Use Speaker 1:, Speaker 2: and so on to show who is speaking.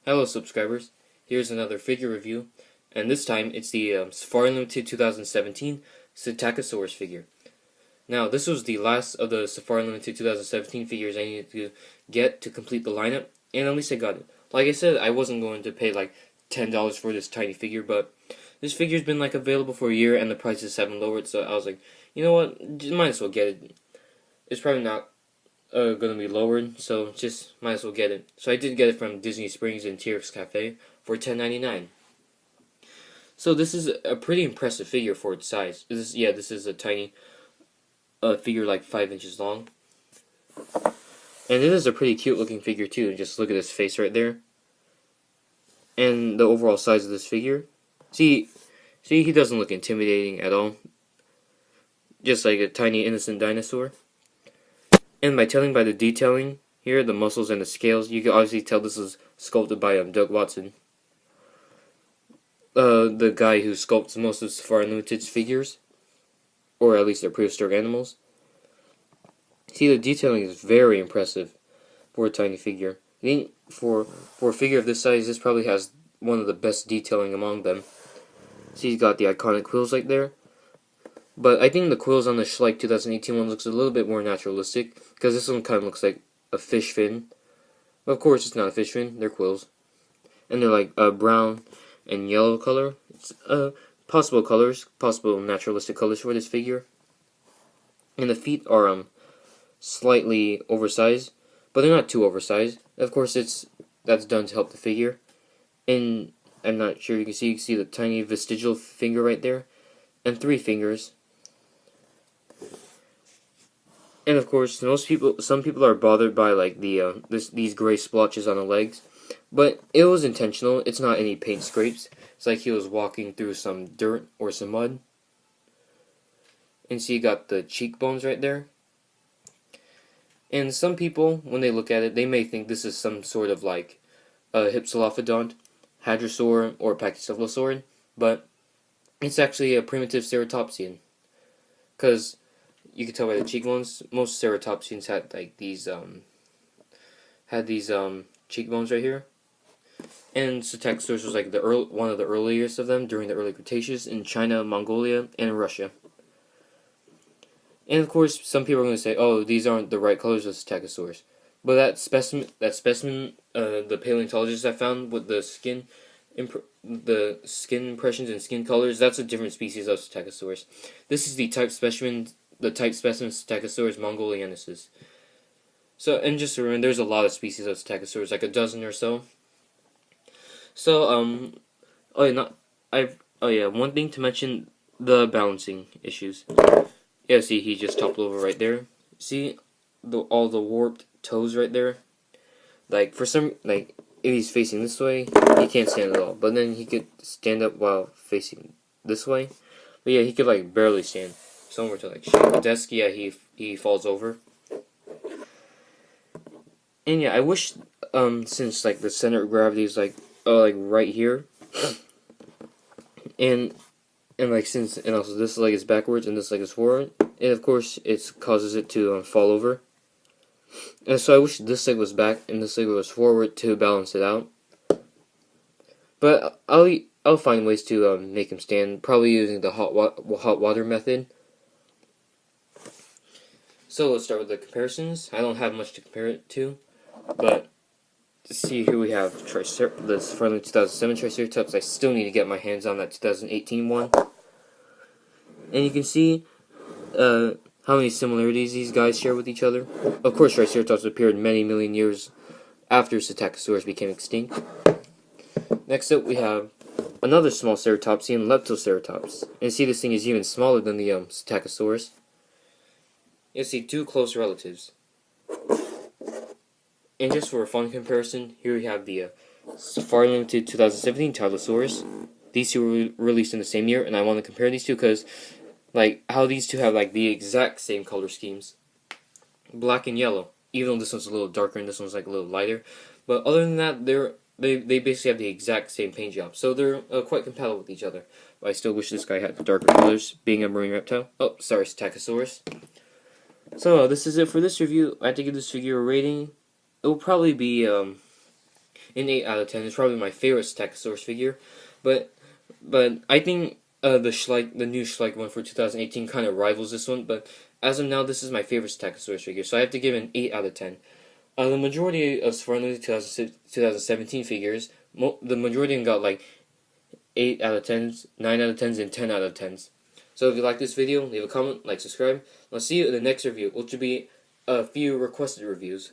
Speaker 1: Hello subscribers, here's another figure review, and this time it's the Safari Limited 2017 Psittacosaurus figure. Now this was the last of the Safari Limited 2017 figures I needed to get to complete the lineup, and at least I got it. Like I said, I wasn't going to pay like $10 for this tiny figure, but this figure's been like available for a year and the prices haven't lowered, so I was like, you know what, just might as well get it. It's probably not going to be lowered, so just might as well get it. So I did get it from Disney Springs and TRX Cafe for $10.99. So this is a pretty impressive figure for its size. This is a tiny figure, like 5 inches long, and it is a pretty cute looking figure too. Just look at his face right there, and the overall size of this figure. See, he doesn't look intimidating at all. Just like a tiny innocent dinosaur. And by the detailing here, the muscles and the scales, you can obviously tell this is sculpted by Doug Watson, the guy who sculpts most of Safari Limited's figures, or at least their prehistoric animals. See, the detailing is very impressive for a tiny figure. I think for a figure of this size, this probably has one of the best detailing among them. See, he's got the iconic quills right there. But I think the quills on the Schleich 2018 one looks a little bit more naturalistic, because this one kind of looks like a fish fin. But of course, it's not a fish fin, they're quills. And they're like brown and yellow color. It's possible colors, possible naturalistic colors for this figure. And the feet are slightly oversized, but they're not too oversized. Of course, that's done to help the figure. And I'm not sure you can see the tiny vestigial finger right there, and 3 fingers. And of course, some people are bothered by like these gray splotches on the legs, but it was intentional. It's not any paint scrapes. It's like he was walking through some dirt or some mud. And see, you got the cheekbones right there. And some people, when they look at it, they may think this is some sort of like a Hypsilophodont, Hadrosaur, or Pachycephalosaurid, but it's actually a primitive ceratopsian, because you can tell by the cheekbones. Most ceratopsians had like these cheekbones right here, and Psittacosaurus was like one of the earliest of them during the early Cretaceous in China, Mongolia, and Russia. And of course, some people are going to say, "Oh, these aren't the right colors of Psittacosaurus," but that specimen, the paleontologist I found with the skin impressions and skin colors, that's a different species of Psittacosaurus. This is the type specimen Psittacosaurus mongoliensis. So, and just remember, there's a lot of species of Psittacosaurus, like a dozen or so. So, one thing to mention, the balancing issues. Yeah, see, he just toppled over right there. See, all the warped toes right there. Like, if he's facing this way, he can't stand at all. But then he could stand up while facing this way. But yeah, he could like barely stand. If someone were to like shake the desk, yeah, he falls over. And yeah, I wish since like the center of gravity is like right here, and also this leg is backwards and this leg is forward, and of course it causes it to fall over. And so I wish this leg was back and this leg was forward to balance it out. But I'll find ways to make him stand, probably using the hot water method. So let's start with the comparisons. I don't have much to compare it to, but see, here we have this from the 2007 Triceratops. I still need to get my hands on that 2018 one. And you can see how many similarities these guys share with each other. Of course, Triceratops appeared many million years after Psittacosaurus became extinct. Next up, we have another small ceratopsian, Leptoceratops. And see, this thing is even smaller than the Psittacosaurus. You see 2 close relatives. And just for a fun comparison, here we have the Safari Limited 2017 Tylosaurus. These two were released in the same year, and I want to compare these two because, like, how these two have like the exact same color schemes, black and yellow. Even though this one's a little darker and this one's like a little lighter, but other than that, they basically have the exact same paint job, so they're quite compatible with each other. But I still wish this guy had darker colors, being a marine reptile. Oh, sorry, Psittacosaurus. So this is it for this review. I have to give this figure a rating. It will probably be an 8 out of 10. It's probably my favorite Psittacosaurus figure, but I think the new Schleich one for 2018 kind of rivals this one. But as of now, this is my favorite Psittacosaurus figure, so I have to give it an 8 out of 10. The majority of Safari 2017 figures, the majority of them got like 8 out of 10s, 9 out of 10s, and 10 out of 10s. So if you like this video, leave a comment, like, subscribe. I'll see you in the next review, which will be a few requested reviews.